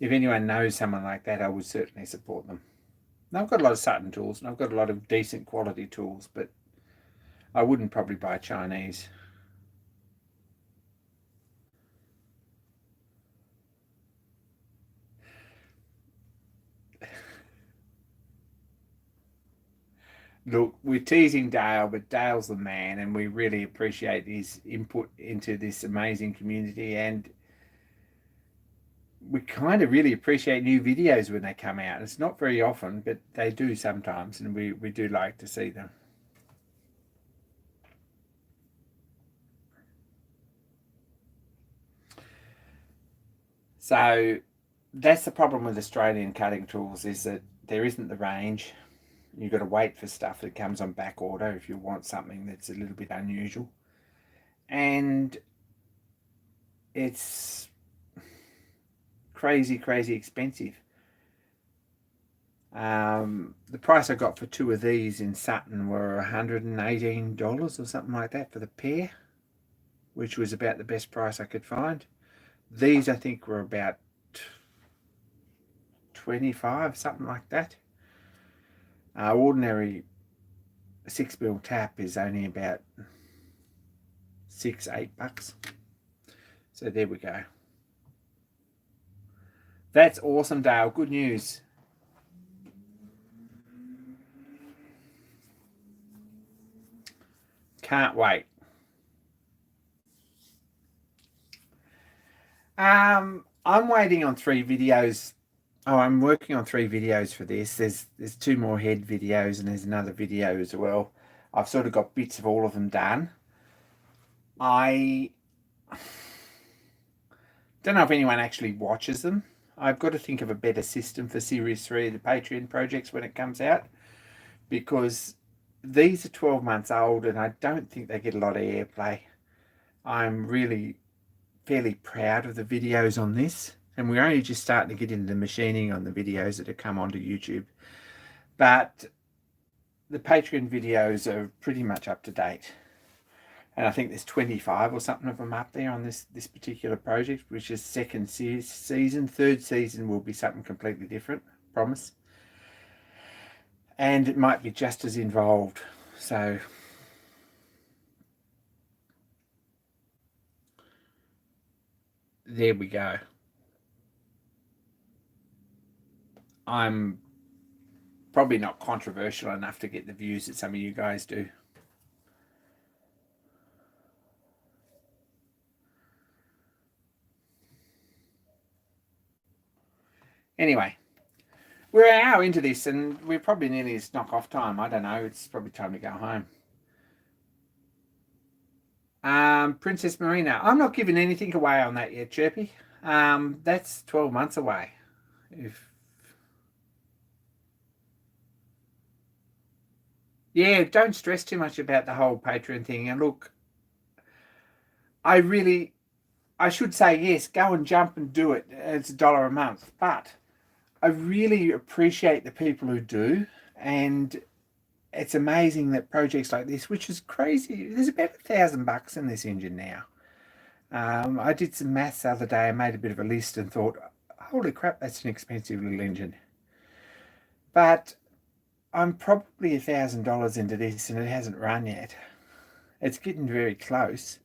If anyone knows someone like that, I would certainly support them. Now, I've got a lot of Sutton tools, and I've got a lot of decent quality tools, but I wouldn't probably buy Chinese. Look, we're teasing Dale, but Dale's the man, and we really appreciate his input into this amazing community. And we kind of really appreciate new videos when they come out. It's not very often, but they do sometimes, and we do like to see them. So that's the problem with Australian cutting tools, is that there isn't the range. You've got to wait for stuff that comes on back order if you want something that's a little bit unusual. And it's crazy, crazy expensive. The price I got for two of these in Sutton were $118 or something like that for the pair, which was about the best price I could find. These I think were about 25, something like that. Ordinary 6mm tap is only about $6-8. So there we go. That's awesome, Dale. Good news. Can't wait. I'm waiting on 3 videos. Oh, I'm working on 3 videos for this. There's 2 more head videos, and there's another video as well. I've sort of got bits of all of them done. I don't know if anyone actually watches them. I've got to think of a better system for Series 3 of the Patreon projects when it comes out, because these are 12 months old and I don't think they get a lot of airplay. I'm really fairly proud of the videos on this, and we're only just starting to get into the machining on the videos that have come onto YouTube. But the Patreon videos are pretty much up to date. And I think there's 25 or something of them up there on this particular project, which is second season. Third season will be something completely different, promise. And it might be just as involved. So there we go. I'm probably not controversial enough to get the views that some of you guys do. Anyway, we're an hour into this and we're probably nearly knock off time. I don't know. It's probably time to go home. Princess Marina. I'm not giving anything away on that yet, Chirpy. That's 12 months away. Yeah, don't stress too much about the whole Patreon thing. And look, I should say yes, go and jump and do it. It's $1 a month. But I really appreciate the people who do. And it's amazing that projects like this, which is crazy, there's about $1,000 in this engine now. I did some maths the other day. I made a bit of a list and thought, holy crap, that's an expensive little engine. But I'm probably $1,000 into this and it hasn't run yet. It's getting very close.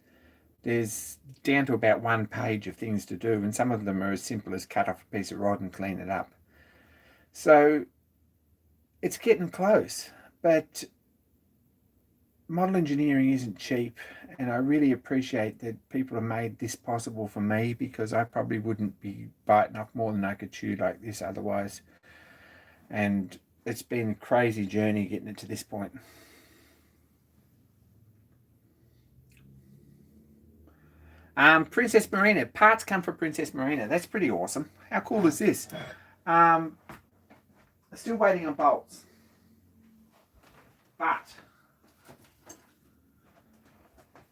there's down to about 1 page of things to do, and some of them are as simple as cut off a piece of rod and clean it up. So it's getting close, but model engineering isn't cheap, and I really appreciate that people have made this possible for me, because I probably wouldn't be biting off more than I could chew like this otherwise. And it's been a crazy journey getting it to this point. Princess Marina. Parts come from Princess Marina. That's pretty awesome. How cool is this? Still waiting on bolts. But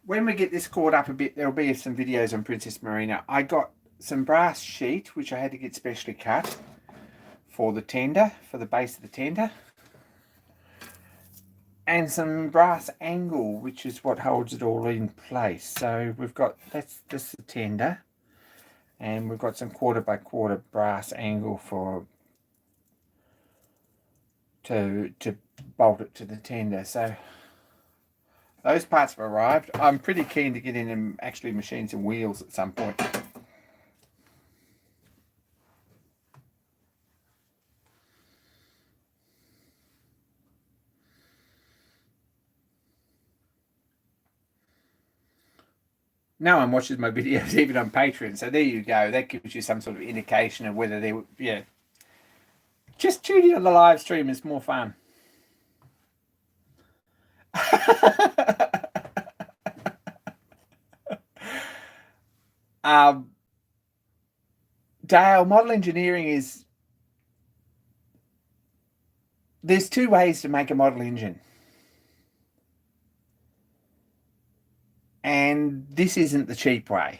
when we get this caught up a bit, there'll be some videos on Princess Marina. I got some brass sheet, which I had to get specially cut for the tender, for the base of the tender. And some brass angle, which is what holds it all in place. So we've got, that's the tender. And we've got some 1/4 by 1/4 brass angle for to bolt it to the tender. So those parts have arrived. I'm pretty keen to get in and actually machine some wheels at some point. No one watches my videos even on Patreon, so there you go. That gives you some sort of indication of whether they, yeah. Just tune in on the live stream, it's more fun. Dale, model engineering is, there's 2 ways to make a model engine. And this isn't the cheap way.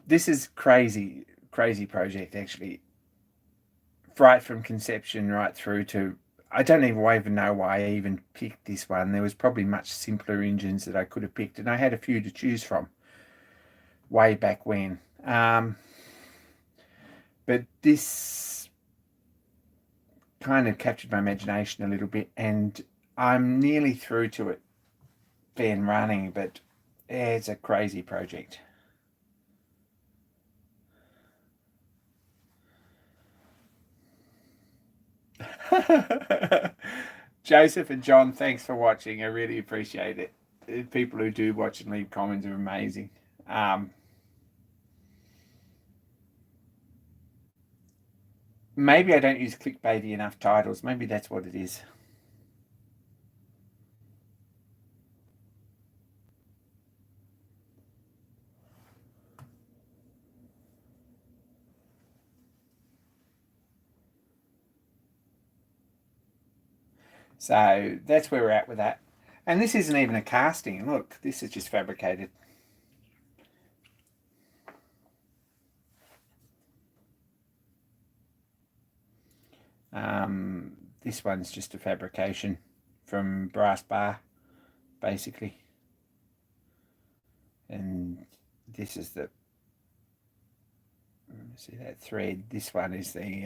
This is crazy project, actually. Right from conception right through to, I don't even know why I even picked this one. There was probably much simpler engines that I could have picked, and I had a few to choose from way back when. But this kind of captured my imagination a little bit, and I'm nearly through to it being running, but yeah, it's a crazy project. Joseph and John, thanks for watching. I really appreciate it. People who do watch and leave comments are amazing. Maybe I don't use clickbaity enough titles. Maybe that's what it is. So that's where we're at with that. And this isn't even a casting. Look, this is just fabricated. This one's just a fabrication from brass bar, basically. And this is the, see that thread. This one is the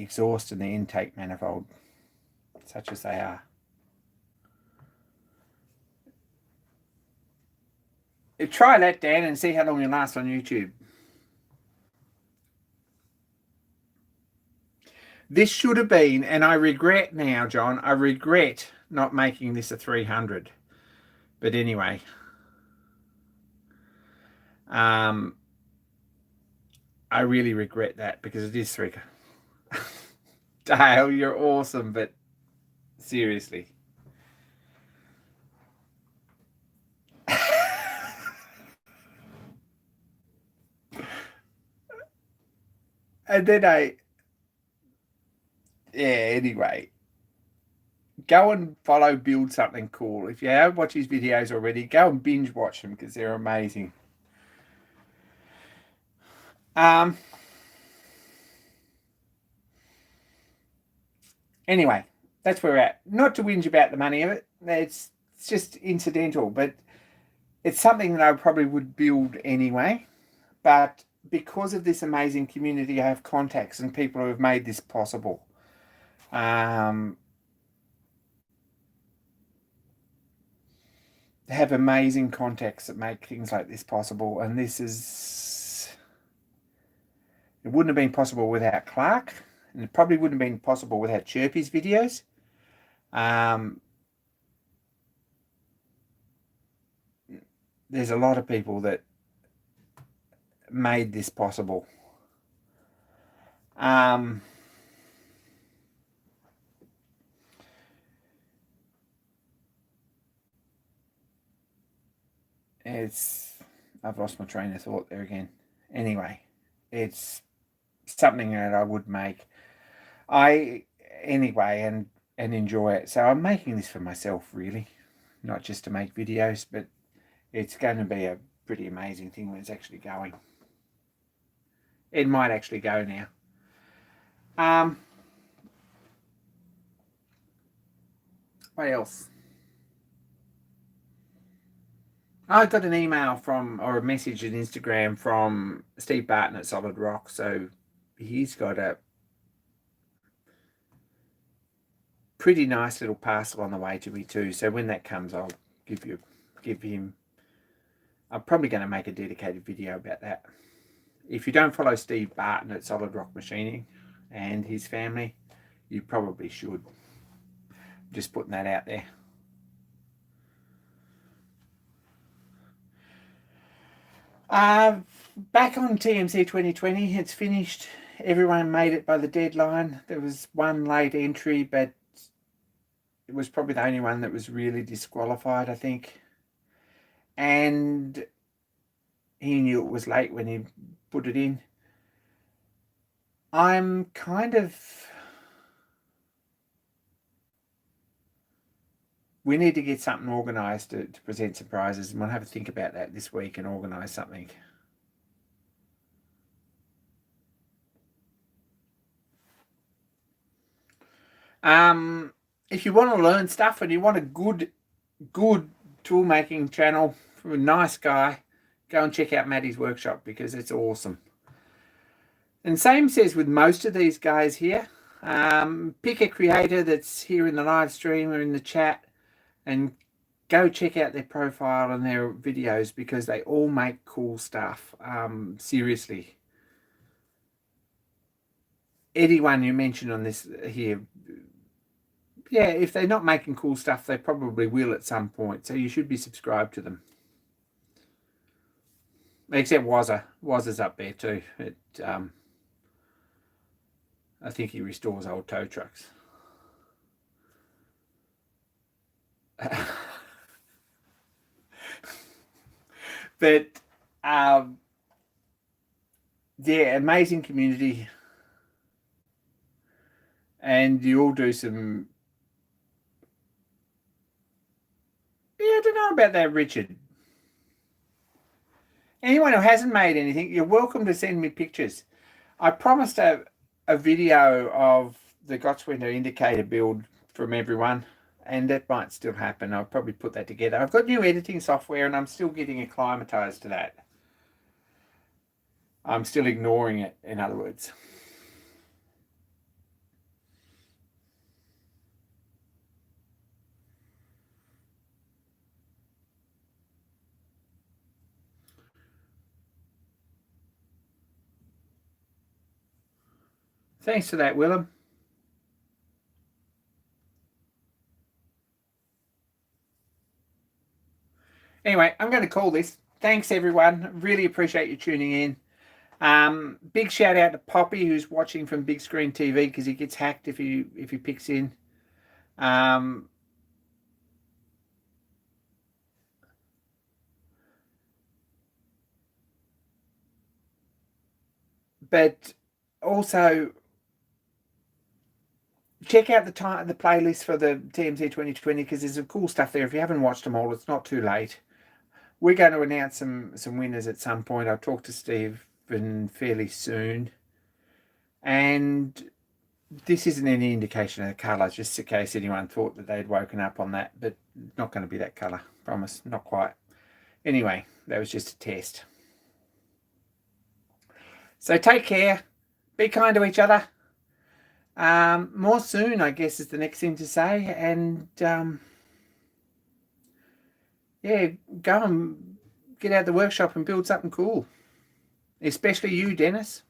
exhaust and the intake manifold, such as they are. Try that, Dan, and see how long you last on YouTube. This should have been, and I regret now, John, I regret not making this a 300. But anyway, I really regret that, because it is 3. Dale, you're awesome, but seriously. And then anyway, go and follow Build Something Cool. If you haven't watched his videos already, go and binge watch them, because they're amazing. Anyway, that's where we're at. Not to whinge about the money of it. It's just incidental, but it's something that I probably would build anyway. But because of this amazing community, I have contacts and people who have made this possible. have amazing contacts that make things like this possible, and it wouldn't have been possible without Clark, and it probably wouldn't have been possible without Chirpy's videos. There's a lot of people that made this possible. I've lost my train of thought there again. Anyway, it's something that I would make. And enjoy it. So I'm making this for myself, really, not just to make videos, but it's going to be a pretty amazing thing when it's actually going. It might actually go now. What else? I got an email or a message on Instagram from Steve Barton at Solid Rock. So he's got a pretty nice little parcel on the way to me too. So when that comes, I'll give him. I'm probably going to make a dedicated video about that. If you don't follow Steve Barton at Solid Rock Machining and his family, you probably should. Just putting that out there. Back on TMC 2020, it's finished. Everyone made it by the deadline. There was one late entry, but it was probably the only one that was really disqualified, I think. And he knew it was late when he put it in. I'm kind of... We need to get something organised to present some prizes, and we'll have a think about that this week and organise something. If you want to learn stuff and you want a good tool making channel from a nice guy, go and check out Matty's workshop, because it's awesome. And same says with most of these guys here. Pick a creator that's here in the live stream or in the chat and go check out their profile and their videos, because they all make cool stuff. Seriously. Anyone you mention on this here, yeah, if they're not making cool stuff, they probably will at some point. So you should be subscribed to them. Except Wazza. Wazza's up there too. I think he restores old tow trucks. But yeah, amazing community, and you all do some... Yeah, I don't know about that, Richard. Anyone who hasn't made anything, you're welcome to send me pictures. I promised a video of the Gottswinter indicator build from everyone, and that might still happen. I'll probably put that together. I've got new editing software, and I'm still getting acclimatized to that. I'm still ignoring it, in other words. Thanks for that, Willem. Anyway, I'm going to call this. Thanks, everyone. Really appreciate you tuning in. Big shout out to Poppy, who's watching from big screen TV, because he gets hacked if he picks in. But also check out the playlist for the TMC 2020, because there's some cool stuff there. If you haven't watched them all, it's not too late. We're going to announce some winners at some point. I'll talk to Stephen fairly soon. And this isn't any indication of the colour, just in case anyone thought that they'd woken up on that, but not going to be that colour, promise, not quite. Anyway, that was just a test. So take care, be kind to each other. More soon, I guess, is the next thing to say, and yeah, go and get out the workshop and build something cool. Especially you, Dennis.